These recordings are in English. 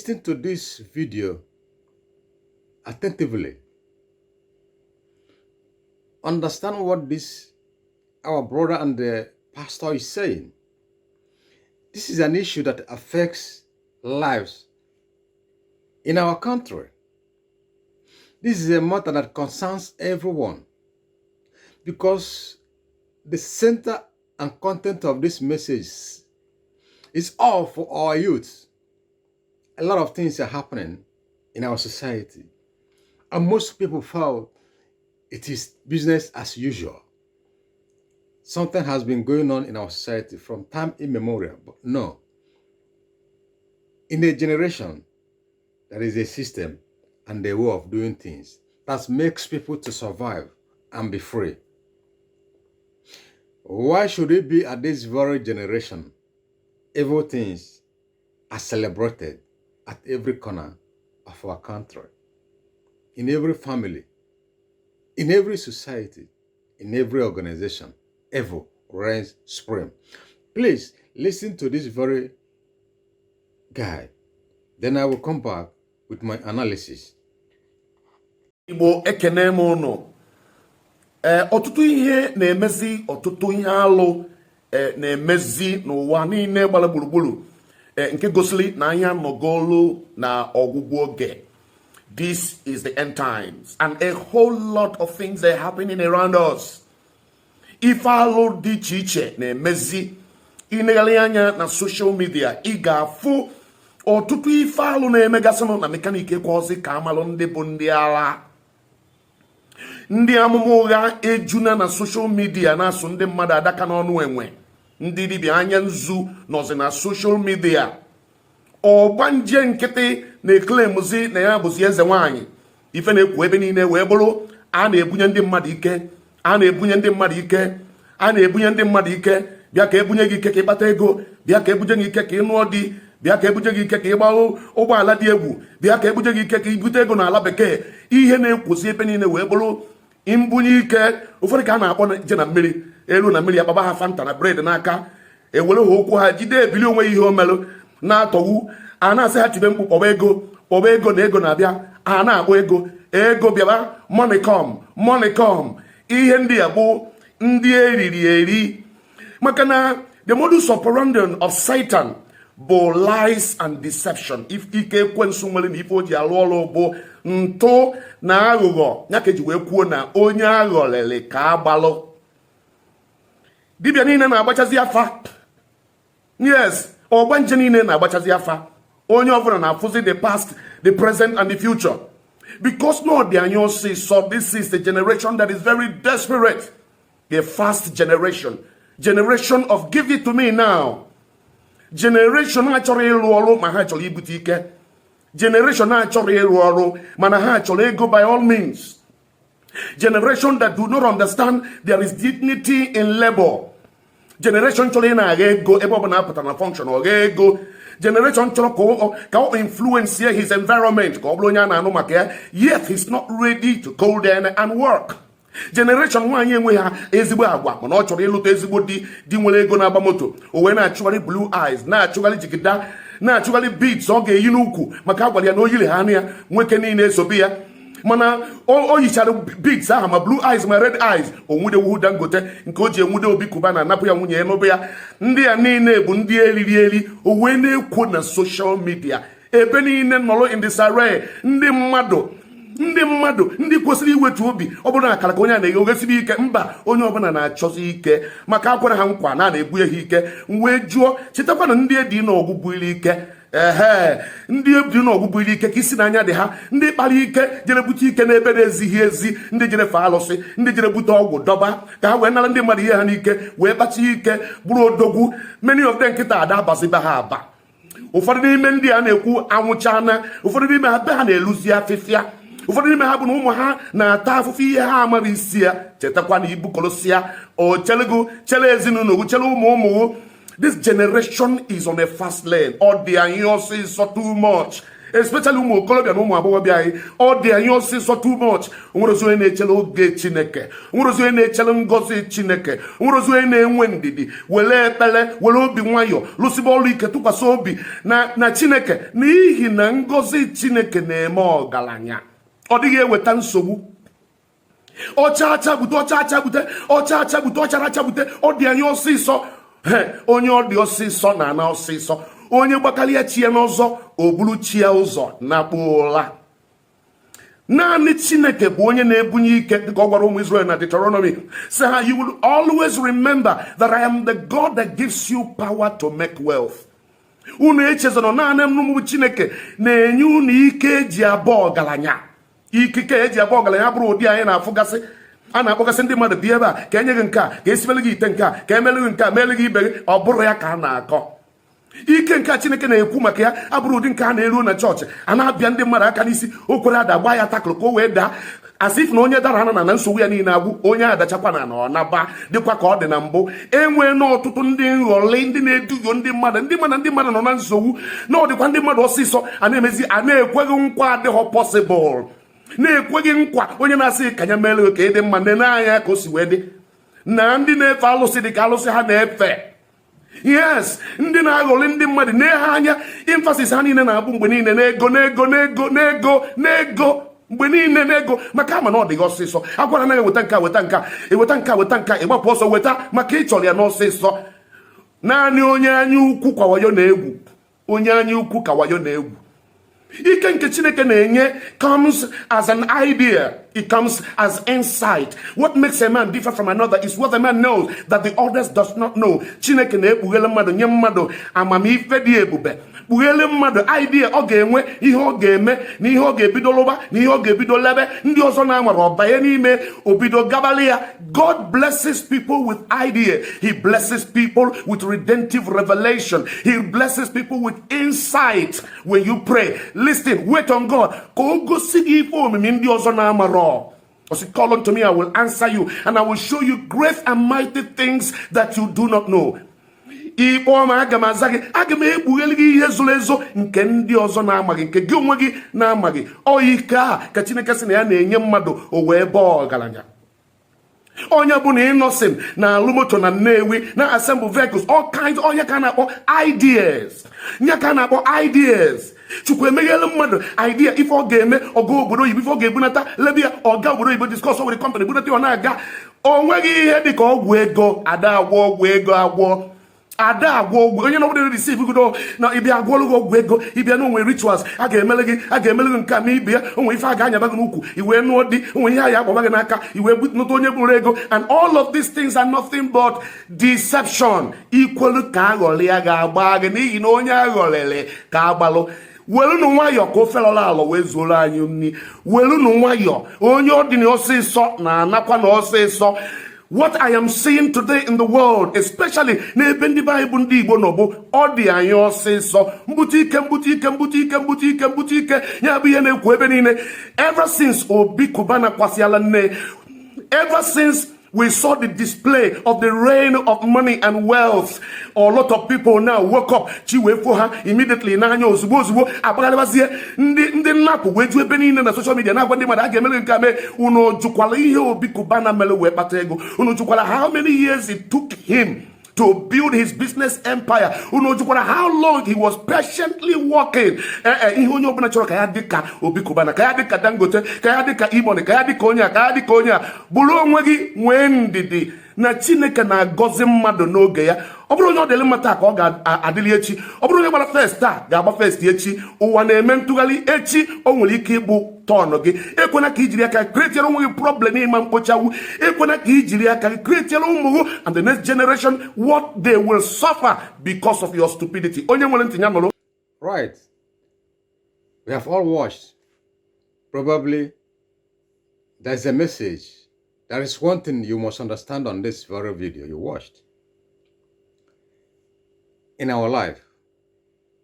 listen to this video attentively. Understand what our brother and the pastor is saying. This is an issue that affects lives in our country. This is a matter that concerns everyone because the center and content of this message is all for our youth. A lot of things are happening in our society, and most people feel it is business as usual. Something has been going on in our society from time immemorial, but no. In a generation, there is a system and a way of doing things that makes people to survive and be free. Why should it be at this very generation, evil things are celebrated at every corner of our country, in every family, in every society, in every organization? Evil reigns supreme. Please listen to this very guy. Then I will come back with my analysis. Igbo ekene m unu. Ọtụtụ ihe na-emezi, ọtụtụ ihe alụ na-emezi n'ụwa niile gbara gburugburu nke gosili na anya nọgolu na ọgwụgwụ oge. This is the end times, and a whole lot of things are happening around us. Ife alụ dị iche iche na-emezi. Inegali anya na social media, ị ga-afụ ọtụtụ ife alụ na-emegasịnụ na mekaniki ekweozi ka amalụ ndị bụ ndị agha. Ndị amụma ụgha ejuna na social media na-asụ ndị mmadụ adaka n'ọnụ enwe. Ndị dibịa anya nzu nọzi na social media. Ọgbanje nkịtị na-eklemzi na ya bụzi eze nwaanyị. Ife na-ekwu ebe niile wee bụrụ a na-ebunye ndị mmadụ ike. A na-ebunye ndị mmadụ ike. A na-ebunye ndị mmadụ ike. Bịa ka ebunye gị ike ka ịkpata ego. Bịa ka ebunye gị ike ka ị nụọ di. Bịa ka ebunye gị ike ka ị gbaa ụgbọala dị egwu. Bịa ka ebunye gị ike ka ibute ego n'ala bekee. Ihe na-ekwuzi ebe niile wee bụrụ mbunye ike. Ụfọdụ ka a na-akpọ je na mmiri, elu na mmiri akpaba ha fanta na bred n'aka, ewere ha okwu ha jide ebili onwe ihe o melụ na-atọwu. A na-asị ha tibe mkpu kpọba ego na ego na-abịa. A na-akpọ ego bịaba, money come. Ihe ndị a bụ ndị eriri eri. Maka na the modus operandi of Satan bụ lies and deception. If ike ekwensu nwere na ife o ji alụ ọrụ bụ ntụ na aghụghọ, ya ka eji wee kwuo na onye aghọlele ka agbalụ. Dibịa niile na-agbachazi afa. Yes, ọgbanje niile na-agbachazi afa. Onye ọbụla na-afụzi the past, the present and the future. Because no, the anyosi, so this is the generation that is very desperate. The first generation of give it to me now. Generation achọrọ ịrụ ọrụ ma ha chọrọ ibute ike. Generation achọrọ ịrụ ọrụ mana ha chọrọ ego by all means. Generation that do not understand there is dignity in labor. Generation chọrọ ị na-agha ego ebe ọ bụ na-apụta na function ọ gha ego. Generation chọrọ ka ọ influence his environment ka ọ bụrụ onye a na-anụ maka ya, yet he's not ready to go there and work. Generation nwaanyị enwe ha ezigbo agwa mana ọ chọrọ ịlụta ezigbo di nwere ego na-agba moto, o wee na-achụgharị blue eyes, na-achụgharị jigida, na-achụgharị beads ọ ga-eyi n'ukwu maka agwara ya na o yiri ha anya nwoke niile esobe ya. Mana o yichara beads aha ma blue eyes ma red eyes, o nwudewu Dangote nke o ji enwude Obi Kuba na anapụ ya nwunye ya n'obe ya. Ndị ya niile bụ ndị eriri o wee na-ekwu na social media ebe niile nọrọ in disarray. Ndị mmadụ ndị kwesịrị iwetu obi ọ bụrụ na akara ka onye a na-eghe ogesiri ike. Mba, onye ọbụla na-achọzi ike maka akwara ha nkwa na-egbu ehi ike. Wee jụọ chetakwa na ndị edi na ọgwụgwụ ike. Ndị ebi na ọgwụgwụ ike ka isi n'anya dị ha. Ndị kpara ike jere bute ike n'ebe na-ezighi ezi, ndị jere fe alụsị, ndị jere bute ọgwụ dọba ka ha wee nara ndị mmadụ ihe ha n'ike wee kpachi ike bụrụ odogwu. Many of them nkịta ada abaziba ha aba. Ụfọdụ n'ime ndị a na-ekwu anwụchana, ụfọdụ n'ime ha be ha na-eluzi afịfịa. Ụfọdụ n'ime ha bụ na ụmụ ha na-ata afụfụ ihe ha amaghị isi ya. Chetakwa na ibu kolosia o chele ezinụlọ chele ụmụ. This generation is on a fast lane. All the anyosi is so too much. especially ụmụ okorobịa na ụmụ agbọghọbịa anyị. Ọ dị anyị ọsịsọ too much. Nwere ozi onye na-echele oge Chineke, nwere ozi onye na-echele ngọzi Chineke, nwere ozi onye na-enwe ndidi, were ekpere, were obi nwayọ, lụsịba ọrụ ike, tụkwasị obi na Chineke, n'ihi na ngọzi Chineke na-eme ọgaranya. Ọ dịghị eweta nsogbu. Ọcha achagbute, ọcha achagbute, ọcha achagbute, ọchara achagbute. Ọ dị anyị ọsịsọ. Onye ọ dị ọsịsọ na-ana ọsịsọ. Onye gbakalịa chi ya n'ọzọ, o buru chi ya ụzọ na-akpụ ụla. Naanị Chineke bụ onye na-ebunye ike, dịka ọ gwara ụmụ Israel na Deuteronomy. Say, you will always remember that I am the God that gives you power to make wealth. Unu echezona naanị m Chineke na-enye unu ike eji abụọ ọgaranya. Ikike eji abụọ ọgaranya bụrụ ụdị anyị na-afụgasị. A na-akpọgasị ndị mmadụ bịa ebe a ka enye gị nke a, ka esibele gị ite nke a, ka emele gị nke a, meele gị ibe gị. Ọ bụrụ ya ka a na-akọ. Ike nke a Chineke na-ekwu maka ya abụrụ ụdị nke a na-eru na chọọchị. A na-abịa ndị mmadụ aka n'isi, o kwere ada gba ya takụlụ ka o wee daa, as if na onye dara ana na nsogbu ya niile agwụ, onye adachakwa na ọ naba, dịkwa ka ọ dị na mbụ. Enwee n'ọtụtụ ndị nghọli, ndị na-eduhio ndị mmadụ nọ na nsogbu, na ọ dịkwa ndị mmadụ ọsịsọ a na-emezi, a na-ekweghị nkwa adịghọ possible, na-ekweghị nkwa onye na-asị ka ya mere ka ịdị mma nne anya ka o si wee dị. Na ndị na-efe alụsị dị ka alụsị ha na-efe. Yes, ndị na-aghọli ndị mmadụ na-ehe anya, emphasis ha niile na-abụ mgbe niile n'ego n'ego n'ego n'ego n'ego, mgbe niile n'ego, maka ama na ọ dịghị ọsịsọ. Agwara anaghị weta nka weta nka, eweta nka weta nka, ịgbapụ ọsọ weta, maka ịchọrọ ya n'ọsịsọ. Naanị onye anya ukwu ka wayo na-egwu, onye anya ukwu ka wayo na-egwu. Ike nke Chineke na-enye comes as an idea. It comes as insight. What makes a man differ from another is what the man knows that the others does not know. Chineke na-ekpughele mmadụ, nye mmadụ amamife dị ebube. Kpughele mmadụ idea ọ ga-enwe, ihe ọ ga-eme, na ihe ọ ga-ebido lụba, na ihe ọ ga-ebido lebe. Ndị ọzọ na-amara ọbanye n'ime obido gabalị ya. God blesses people with idea. He blesses people with redemptive revelation. He blesses people with insight. When you pray, listen, wait on God. Ka o gosi gị ife omimi ndị ọzọ na-amara. As you call unto me, I will answer you, and I will show you great and mighty things that you do not know. Ikpọ ma aga m aza gị, aga m ekpugheli gị ihe zoro ezo nke ndị ọzọ na-amaghị, nke gị onwe gị na-amaghị. Ọ ike a ka Chineke sị na ya na-enye mmadụ o wee bọọ ọgaranya. Onye bụ na ịnọsin na alụmoto na Nnewi na assemble vehicles, all kinds, onye ka na-akpọ ideas. Nye ka na-akpọ ideas. Chukwu emeghele mmadụ idea ife ọ ga-eme, ọga obodo oyibo, ife ọ ga-ebunata lebe ya, ọga obodo oyibo discuss with the company, bunata ọ na-aga. O nweghị ihe dị ka ọgwụ ego, ada agwọ ọgwụ ego agwọ. Ada agwọ ọgwụ, onye na-ọbụla receive go na ịbịa agwọlụ gị ọgwụ ego, ịbịa na onwe rituals a ga-emele gị nke a ma ibia onwe ife a ga-anyaba gị n'ukwu, iwe nụọ dị, onwe ihe a ya akpọba gị n'aka, iwe butenata onye bụrụ ego. And all of these things are nothing but deception. Ikwelu ka aghọlịa ga-agba gị, n'ihi na onye aghọlịlị ka agbalụ. Welunu nwayọ ka ofelọla ala wee zuoro anyị nri. Welunu nwayọ, onye ọ dị n'ọsịsọ na-anakwa n'ọsịsọ. What I am seeing today in the world, especially n'ebe ndị Baịbụl ndị Igbo nọ, bụ ọ dị anyị ọsịsọ. Mbute ike ya bụ ihe na-ekwu ebe niile. Ever since Obi Kubana kwasịala nne, ever since we saw the display of the reign of money and wealth, a lot of people now woke up. Chiwefo ha immediately n'anya ozugbo agbaghalịbazie ndị nnapụ wee ju ebe niile na social media na-agwa ndị mmadụ a ga-emere nke ame. Unu jụkwala ihe Obi Kubana mere wee kpata ego. Unu jụkwala how many years it took him to build his business empire. Unu jụkwara how long he was patiently working. Ihe onye ọbụla chọrọ ka ya dị ka Obi Kubana, ka ya dị ka Dangote, ka ya dị ka Imoni, ka ya dị ka onye a, ka ya dị ka onye a. Bụrụ onwe gị nwee ndidi na Chineke na-agọzi mmadụ n'oge ya. Ọ bụrụ onye ọ dịrị mma taa ka ọ ga-adịrị echi. Ọ bụrụ onye gbara first taa ga-agba first echi. Ụwa na-eme ntụgharị echi, o nwere ike ịbụ tọnụ gị. Ekwena ka ijiri aka kretiere onwe gị problem n'ịma mkpochawu. Ekwena ka ijiri aka kretiere ụmụ gị and the next generation what they will suffer because of your stupidity. Onye nwere ntị ya nụrụ. Right. We have all watched. Probably there's a message. There is one thing you must understand on this very video you watched. In our life,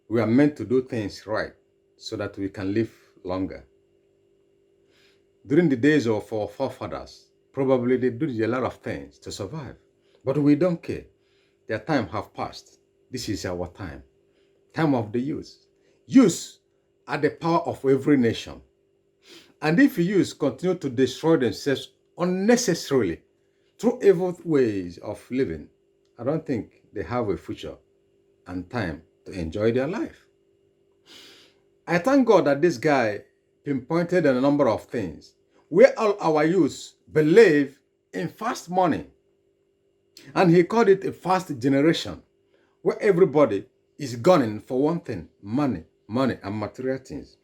we are meant to do things right so that we can live longer. During the days of our forefathers, probably they did a lot of things to survive, but we don't care. Their time have passed. This is our time. Time of the youth. Use are the power of every nation. And if youths continue to destroy themselves unnecessarily through evil ways of living, I don't think they have a future and time to enjoy their life. I thank God that this guy pinpointed a number of things where all our youths believe in fast money. And he called it a fast generation, where everybody is gunning for one thing: money, money, and material things.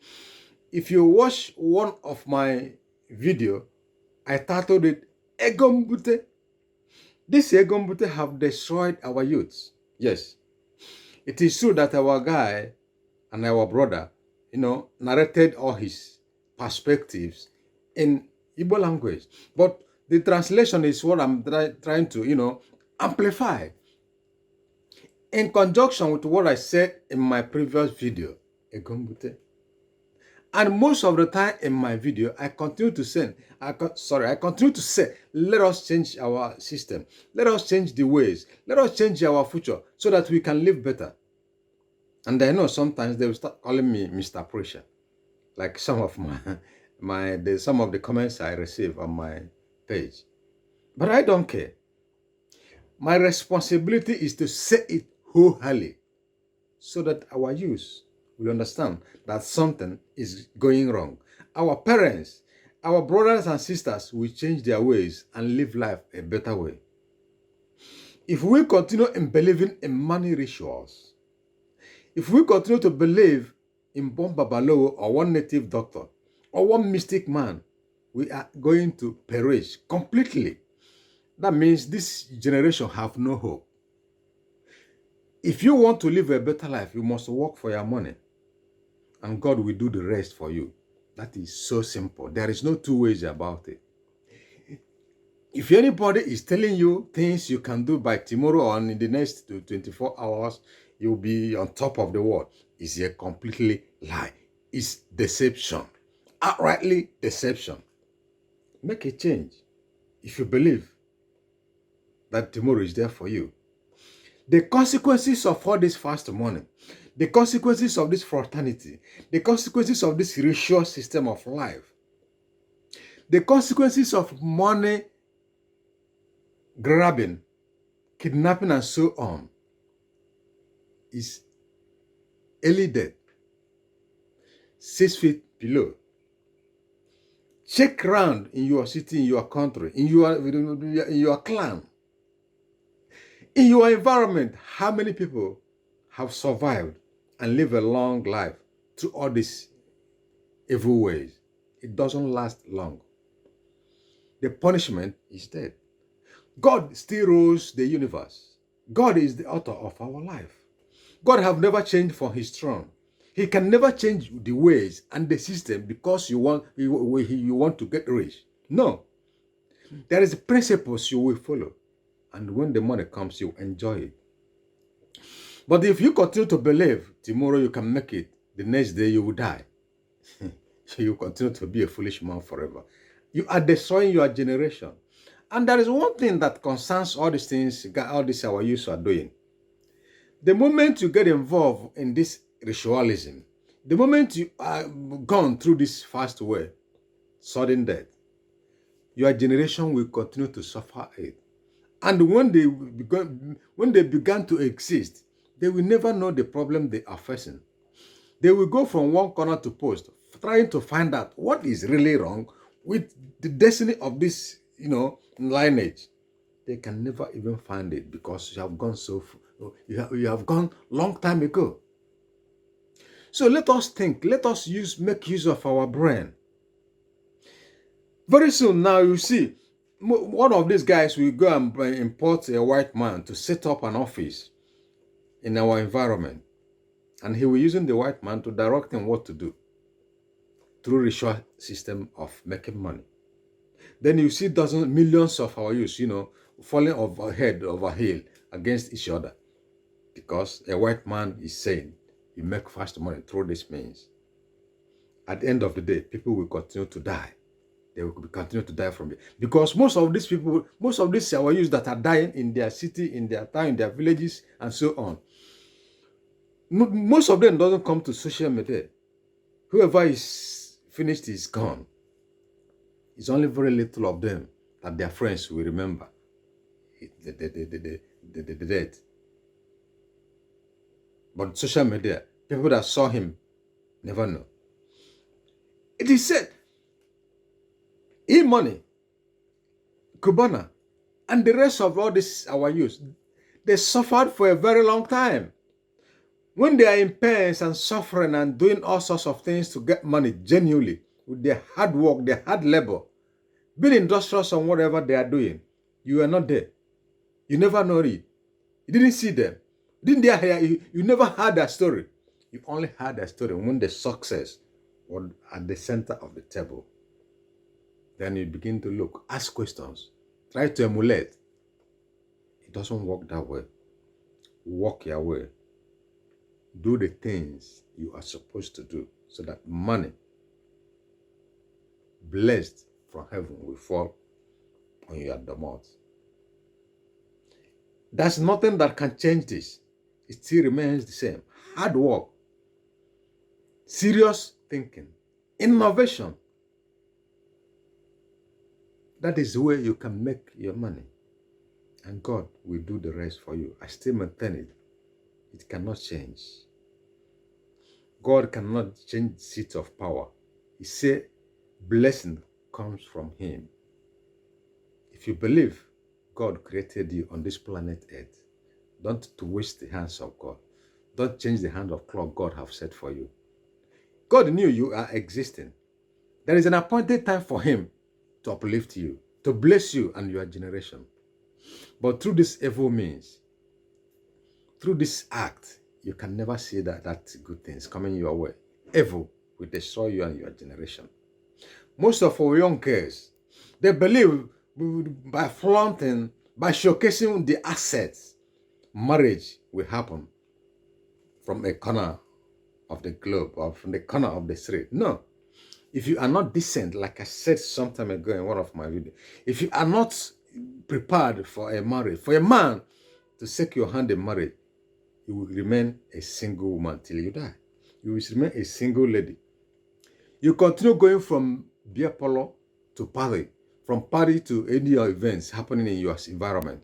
If you watch one of my video, I titled it Egombute. This Egombute have destroyed our youths. Yes, it is true that our guy and our brother, narrated all his perspectives in Igbo language. But the translation is what I'm trying to, amplify in conjunction with what I said in my previous video, Egombute. And most of the time in my video, I continue to say, let us change our system. Let us change the ways. Let us change our future so that we can live better. And I know sometimes they will start calling me Mr. Preacher, like some of some of the comments I receive on my page. But I don't care. My responsibility is to say it wholeheartedly so that our youth will understand that something is going wrong. Our parents, our brothers and sisters will change their ways and live life a better way. If we continue in believing in money rituals, if we continue to believe in Bon Babalo or one native doctor or one mystic man, we are going to perish completely. That means this generation have no hope. If you want to live a better life, you must work for your money. And God will do the rest for you. That is so simple. There is no two ways about it. If anybody is telling you things you can do by tomorrow or in the next 24 hours, you'll be on top of the world, it's a completely lie. It's deception. Outrightly deception. Make a change if you believe that tomorrow is there for you. The consequences of all this fast money, the consequences of this fraternity, the consequences of this ritual system of life, the consequences of money grabbing, kidnapping, and so on is early death, 6 feet below. Check around in your city, in your country, in your clan, in your environment, how many people have survived and live a long life through all these evil ways? It doesn't last long. The punishment is death. God still rules the universe. God is the author of our life. God have never changed from his throne. He can never change the ways and the system because you want to get rich. No. There is principles you will follow. And when the money comes, you enjoy it. But if you continue to believe tomorrow you can make it, the next day you will die. So you continue to be a foolish man forever. You are destroying your generation. And there is one thing that concerns all these things, all this our youth are doing. The moment you get involved in this ritualism, the moment you are gone through this fast way, sudden death, your generation will continue to suffer it. And when they began to exist, they will never know the problem they are facing. They will go from one corner to post, trying to find out what is really wrong with the destiny of this, lineage. They can never even find it because you have gone you have gone long time ago. So let us think, let us make use of our brain. Very soon now, you see, one of these guys will go and import a white man to set up an office in our environment. And he will using the white man to direct him what to do through ritual system of making money. Then you see millions of our youth, falling over heel against each other because a white man is saying you make fast money through this means. At the end of the day, people will continue to die. They will continue to die from it. Because most of these our youth that are dying in their city, in their town, in their villages, and so on, most of them doesn't come to social media. Whoever is finished is gone. It's only very little of them that their friends will remember the dead. But social media, people that saw him never know. It is said, E-Money, Cubana, and the rest of all this our youth, they suffered for a very long time. When they are in pains and suffering and doing all sorts of things to get money genuinely, with their hard work, their hard labor, being industrious on whatever they are doing, you are not there. You never know it. You didn't see them. Didn't they hear you? You never heard their story. You only heard their story when the success was at the center of the table. Then you begin to look, ask questions, try to emulate. It doesn't work that way. Walk your way. Do the things you are supposed to do so that money blessed from heaven will fall on your domot. There's nothing that can change this. It still remains the same. Hard work, serious thinking, innovation. That is where you can make your money. And God will do the rest for you. I still maintain it. It cannot change. God cannot change the seat of power. He said, blessing comes from him. If you believe God created you on this planet Earth, don't to waste the hands of God. Don't change the hand of clock God have set for you. God knew you are existing. There is an appointed time for him to uplift you, to bless you and your generation. But through this evil means, through this act, you can never see that good things coming your way. Evil will destroy you and your generation. Most of our young girls, they believe by flaunting, by showcasing the assets, marriage will happen from a corner of the globe or from the corner of the street. No. If you are not decent, like I said some time ago in one of my videos, if you are not prepared for a marriage, for a man to shake your hand in marriage, you will remain a single woman till you die. You will remain a single lady. You continue going from beer polo to party, from party to any events happening in your environment.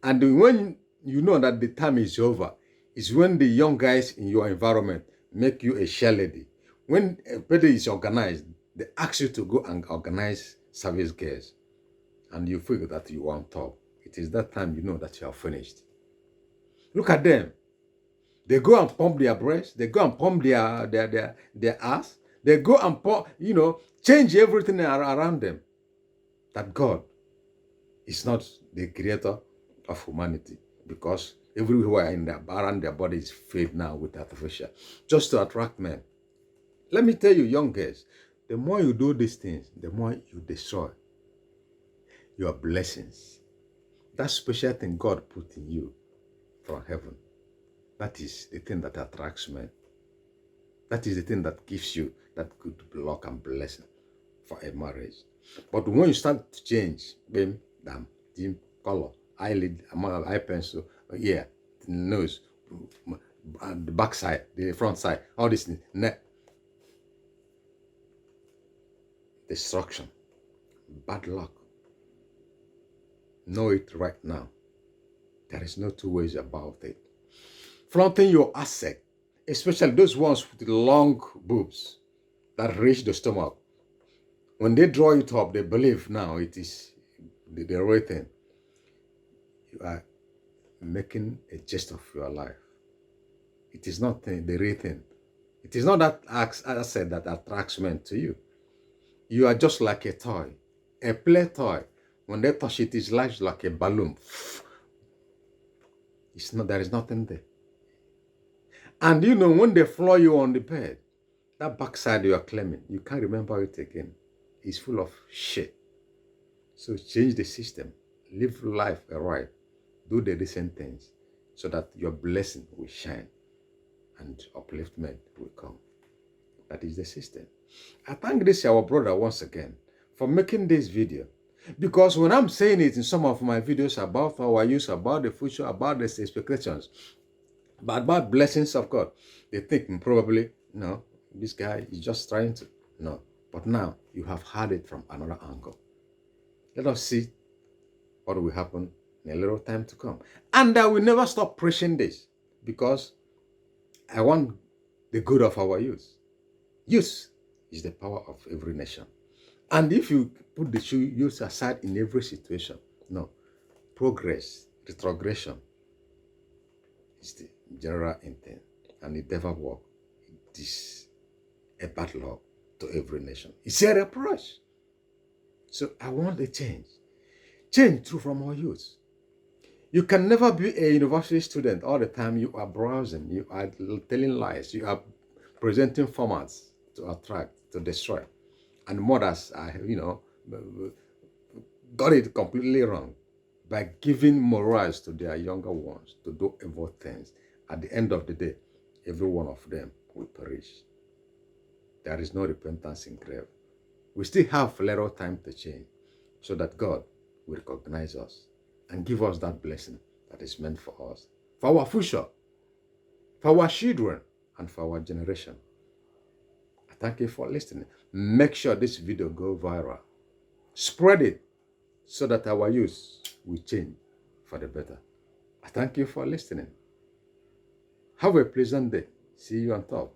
And when you know that the time is over, is when the young guys in your environment make you a share lady. When a party is organized, they ask you to go and organize service girls. And you feel that you are on top. It is that time you know that you are finished. Look at them. They go and pump their breasts. They go and pump their ass. They go and pump, change everything around them. That God is not the creator of humanity, because everywhere around their body is filled now with artificial, just to attract men. Let me tell you, young girls, the more you do these things, the more you destroy your blessings. That special thing God put in you from heaven, that is the thing that attracts men. That is the thing that gives you that good luck and blessing for a marriage. But when you start to change, bam, damn, dim, color, eyelid, eye pencil, ear, nose, the back side, the front side, all this neck, destruction, bad luck. Know it right now. There is no two ways about it. Flaunting your asset, especially those ones with long boobs that reach the stomach. When they draw it up, they believe now it is the real thing. You are making a jest of your life. It is not the real thing. It is not that asset that attracts men to you. You are just like a toy, a play toy. When they touch it, it's like a balloon. There is nothing there. And when they floor you on the bed, that backside you are claiming, you can't remember it again. It's full of shit. So change the system. Live life right. Do the decent things so that your blessing will shine and upliftment will come. That is the system. I thank this our brother once again for making this video. Because when I'm saying it in some of my videos about our use, about the future, about the expectations, but about blessings of God, they think probably, this guy is just trying to. No. But now you have heard it from another angle. Let us see what will happen in a little time to come. And I will never stop preaching this because I want the good of our youth. Youth is the power of every nation. And if you put the youth aside in every situation, no, progress, retrogression is the general intent. And it never works. It is a bad law to every nation. It's a reproach. So I want a change. Change through from our youth. You can never be a university student all the time. You are browsing, you are telling lies, you are presenting formats to attract, to destroy. And mothers are, got it completely wrong by giving morals to their younger ones to do evil things. At the end of the day, every one of them will perish. There is no repentance in grave. We still have a little time to change so that God will recognize us and give us that blessing that is meant for us, for our future, for our children, and for our generation. I thank you for listening. Make sure this video go viral. Spread it so that our youth will change for the better. I thank you for listening. Have a pleasant day. See you on top.